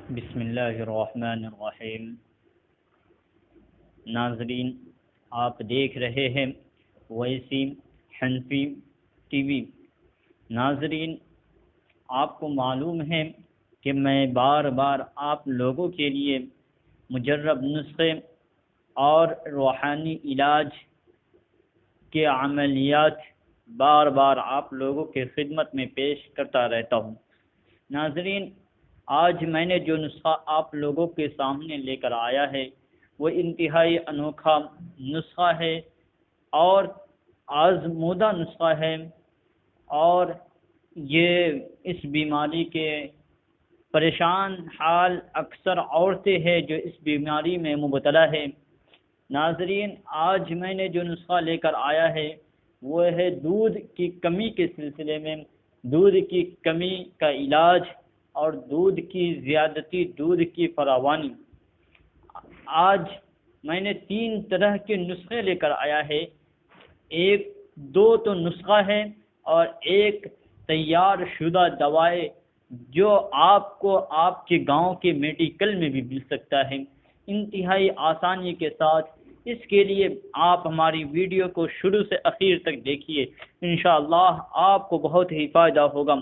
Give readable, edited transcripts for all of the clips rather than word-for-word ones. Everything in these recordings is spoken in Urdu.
بسم اللہ الرحمن الرحیم۔ ناظرین، آپ دیکھ رہے ہیں ویسی حنفی ٹی وی۔ ناظرین، آپ کو معلوم ہے کہ میں بار بار آپ لوگوں کے لیے مجرب نسخے اور روحانی علاج کے عملیات بار بار آپ لوگوں کے خدمت میں پیش کرتا رہتا ہوں۔ ناظرین، آج میں نے جو نسخہ آپ لوگوں کے سامنے لے کر آیا ہے وہ انتہائی انوکھا نسخہ ہے اور آزمودہ نسخہ ہے، اور یہ اس بیماری کے پریشان حال اکثر عورتیں ہیں جو اس بیماری میں مبتلا ہے۔ ناظرین، آج میں نے جو نسخہ لے کر آیا ہے وہ ہے دودھ کی کمی کے سلسلے میں دودھ کی کمی کا علاج اور دودھ کی زیادتی، دودھ کی فراوانی۔ آج میں نے 3 طرح کے نسخے لے کر آیا ہے۔ دو تو نسخہ ہے اور ایک تیار شدہ دوائیں جو آپ کو آپ کے گاؤں کے میڈیکل میں بھی مل سکتا ہے انتہائی آسانی کے ساتھ۔ اس کے لیے آپ ہماری ویڈیو کو شروع سے اخیر تک دیکھیے، انشاءاللہ آپ کو بہت ہی فائدہ ہوگا۔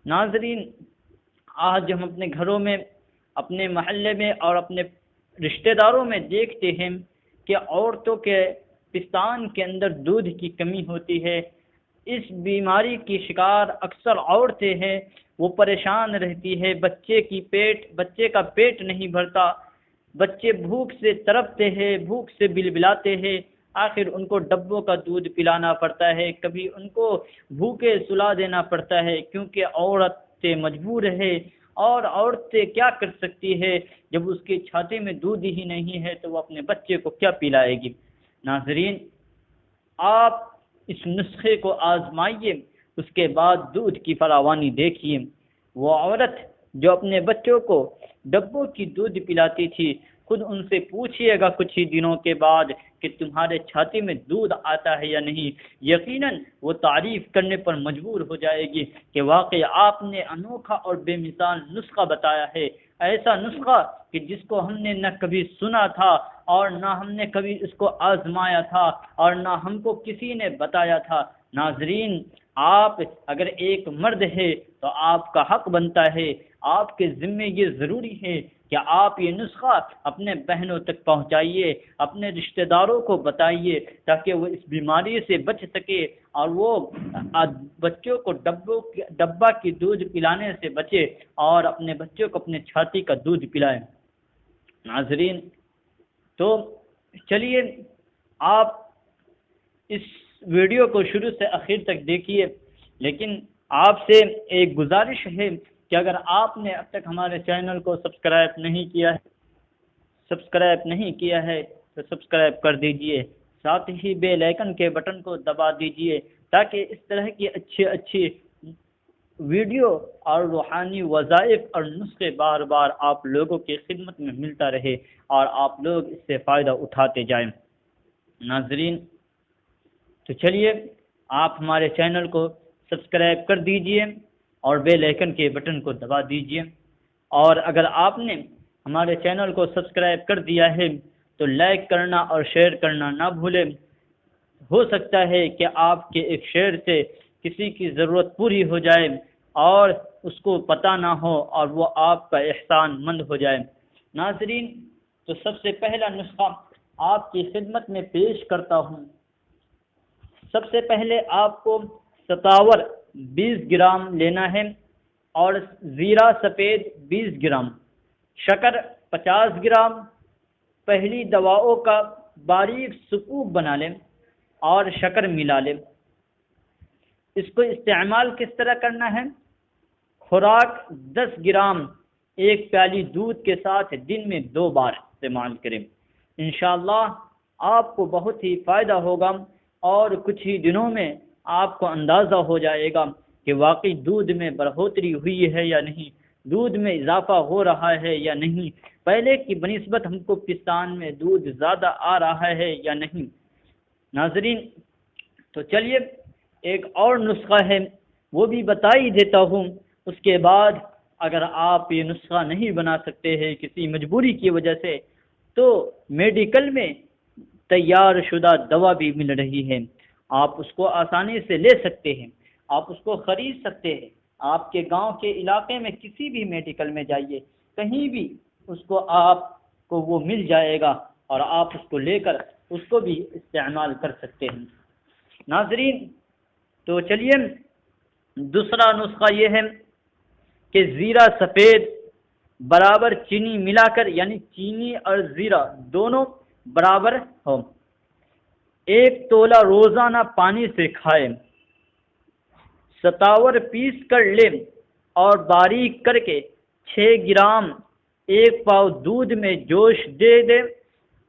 ناظرین، آج ہم اپنے گھروں میں، اپنے محلے میں اور اپنے رشتہ داروں میں دیکھتے ہیں کہ عورتوں کے پستان کے اندر دودھ کی کمی ہوتی ہے۔ اس بیماری کی شکار اکثر عورتیں ہیں، وہ پریشان رہتی ہے، بچے کا پیٹ نہیں بھرتا، بچے بھوک سے تڑپتے ہیں، بھوک سے بلبلاتے ہیں، آخر ان کو ڈبوں کا دودھ پلانا پڑتا ہے، کبھی ان کو بھوکے سلا دینا پڑتا ہے، کیونکہ عورتیں مجبور ہے۔ اور عورتیں کیا کر سکتی ہے جب اس کی چھاتی میں دودھ ہی نہیں ہے تو وہ اپنے بچے کو کیا پلائے گی؟ ناظرین، آپ اس نسخے کو آزمائیے، اس کے بعد دودھ کی فراوانی دیکھیے۔ وہ عورت جو اپنے بچوں کو ڈبوں کی دودھ پلاتی تھی، خود ان سے پوچھئے گا کچھ ہی دنوں کے بعد کہ تمہارے چھاتی میں دودھ آتا ہے یا نہیں، یقیناً وہ تعریف کرنے پر مجبور ہو جائے گی کہ واقعی آپ نے انوکھا اور بے مثال نسخہ بتایا ہے، ایسا نسخہ کہ جس کو ہم نے نہ کبھی سنا تھا اور نہ ہم نے کبھی اس کو آزمایا تھا اور نہ ہم کو کسی نے بتایا تھا۔ ناظرین، آپ اگر ایک مرد ہے تو آپ کا حق بنتا ہے، آپ کے ذمے یہ ضروری ہے کہ آپ یہ نسخہ اپنے بہنوں تک پہنچائیے، اپنے رشتہ داروں کو بتائیے تاکہ وہ اس بیماری سے بچ سکے اور وہ بچوں کو ڈبہ کی دودھ پلانے سے بچے اور اپنے بچوں کو اپنے چھاتی کا دودھ پلائیں۔ ناظرین، تو چلیے آپ اس ویڈیو کو شروع سے آخر تک دیکھیے، لیکن آپ سے ایک گزارش ہے کہ اگر آپ نے اب تک ہمارے چینل کو سبسکرائب نہیں کیا ہے تو سبسکرائب کر دیجئے، ساتھ ہی بیل آئیکن کے بٹن کو دبا دیجئے تاکہ اس طرح کی اچھی ویڈیو اور روحانی وظائف اور نسخے بار بار آپ لوگوں کی خدمت میں ملتا رہے اور آپ لوگ اس سے فائدہ اٹھاتے جائیں۔ ناظرین، تو چلیے آپ ہمارے چینل کو سبسکرائب کر دیجئے اور بیل آئیکن کے بٹن کو دبا دیجئے، اور اگر آپ نے ہمارے چینل کو سبسکرائب کر دیا ہے تو لائک کرنا اور شیئر کرنا نہ بھولیں۔ ہو سکتا ہے کہ آپ کے ایک شیئر سے کسی کی ضرورت پوری ہو جائے اور اس کو پتہ نہ ہو اور وہ آپ کا احسان مند ہو جائے۔ ناظرین، تو سب سے پہلا نسخہ آپ کی خدمت میں پیش کرتا ہوں۔ سب سے پہلے آپ کو ستاور 20 گرام لینا ہے اور زیرہ سفید 20 گرام، شکر 50 گرام۔ پہلی دواؤں کا باریک سکوپ بنا لیں اور شکر ملا لیں۔ اس کو استعمال کس طرح کرنا ہے؟ خوراک 10 گرام ایک پیالی دودھ کے ساتھ دن میں 2 بار استعمال کریں، انشاءاللہ آپ کو بہت ہی فائدہ ہوگا اور کچھ ہی دنوں میں آپ کو اندازہ ہو جائے گا کہ واقعی دودھ میں بڑھوتری ہوئی ہے یا نہیں، دودھ میں اضافہ ہو رہا ہے یا نہیں، پہلے کی بنسبت ہم کو پستان میں دودھ زیادہ آ رہا ہے یا نہیں۔ ناظرین، تو چلیے ایک اور نسخہ ہے وہ بھی بتا ہی دیتا ہوں، اس کے بعد اگر آپ یہ نسخہ نہیں بنا سکتے ہیں کسی مجبوری کی وجہ سے، تو میڈیکل میں تیار شدہ دوا بھی مل رہی ہے، آپ اس کو آسانی سے لے سکتے ہیں، آپ اس کو خرید سکتے ہیں۔ آپ کے گاؤں کے علاقے میں کسی بھی میڈیکل میں جائیے، کہیں بھی اس کو آپ کو وہ مل جائے گا، اور آپ اس کو لے کر اس کو بھی استعمال کر سکتے ہیں۔ ناظرین، تو چلیے دوسرا نسخہ یہ ہے کہ زیرہ سفید برابر چینی ملا کر، یعنی چینی اور زیرہ دونوں برابر ہو، 1 تولہ روزانہ پانی سے کھائے، 77 پیس کر لے اور باریک کر کے 6 گرام 1 پاؤ دودھ میں جوش دے دے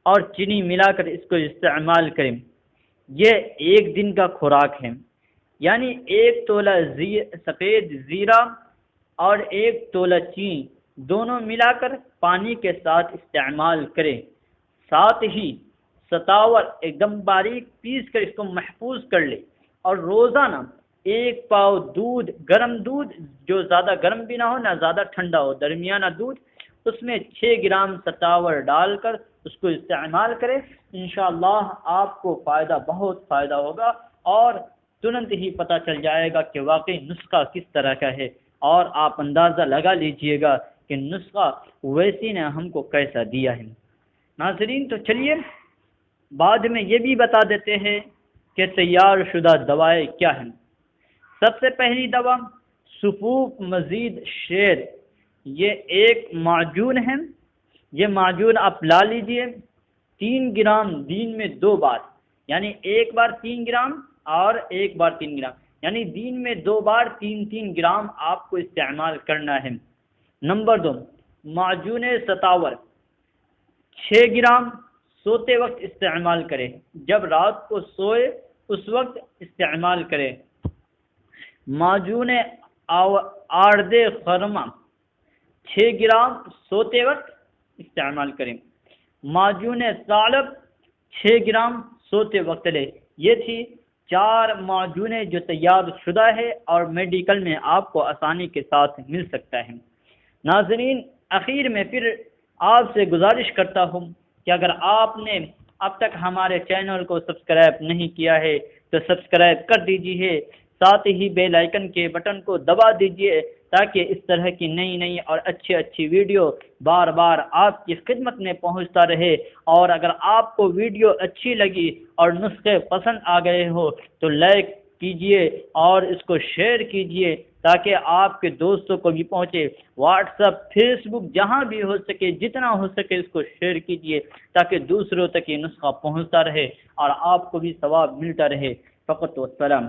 اور چینی ملا کر اس کو استعمال کریں۔ یہ 1 دن کا خوراک ہے، یعنی 1 تولہ سفید زیرہ اور 1 تولہ چینی دونوں ملا کر پانی کے ساتھ استعمال کریں، ساتھ ہی 77 ایک دم باریک پیس کر اس کو محفوظ کر لے، اور روزانہ 1 پاؤ دودھ، گرم دودھ، جو زیادہ گرم بھی نہ ہو نہ زیادہ ٹھنڈا ہو، درمیانہ دودھ، اس میں 6 گرام 77 ڈال کر اس کو استعمال کرے۔ انشاءاللہ آپ کو بہت فائدہ ہوگا، اور ترنت ہی پتہ چل جائے گا کہ واقعی نسخہ کس طرح کا ہے، اور آپ اندازہ لگا لیجئے گا کہ نسخہ ویسی نے ہم کو کیسا دیا ہے۔ ناظرین، تو چلیے بعد میں یہ بھی بتا دیتے ہیں کہ تیار شدہ دوائیں کیا ہیں۔ سب سے پہلی دوا سفوف مزید شیر، یہ ایک معجون ہے، یہ معجون آپ لا لیجئے، 3 گرام دن میں 2 بار، یعنی 1 بار 3 گرام اور 1 بار 3 گرام، یعنی دن میں 2 بار 3 گرام آپ کو استعمال کرنا ہے۔ نمبر 2 معجون 77، 6 گرام سوتے وقت استعمال کرے، جب رات کو سوئے اس وقت استعمال کرے۔ معجون آرد خرما، 6 گرام سوتے وقت استعمال کریں۔ معجون ثعلب، 6 گرام سوتے وقت لے۔ یہ تھی 4 معجونیں جو تیار شدہ ہے اور میڈیکل میں آپ کو آسانی کے ساتھ مل سکتا ہے۔ ناظرین، اخیر میں پھر آپ سے گزارش کرتا ہوں کہ اگر آپ نے اب تک ہمارے چینل کو سبسکرائب نہیں کیا ہے تو سبسکرائب کر دیجئے، ساتھ ہی بیل آئیکن کے بٹن کو دبا دیجئے تاکہ اس طرح کی نئی اور اچھی ویڈیو بار بار آپ کی خدمت میں پہنچتا رہے۔ اور اگر آپ کو ویڈیو اچھی لگی اور نسخے پسند آ گئے ہو تو لائک کیجئے اور اس کو شیئر کیجئے تاکہ آپ کے دوستوں کو بھی پہنچے۔ واٹس ایپ، فیس بک، جہاں بھی ہو سکے، جتنا ہو سکے اس کو شیئر کیجئے تاکہ دوسروں تک یہ نسخہ پہنچتا رہے اور آپ کو بھی ثواب ملتا رہے۔ فقط والسلام۔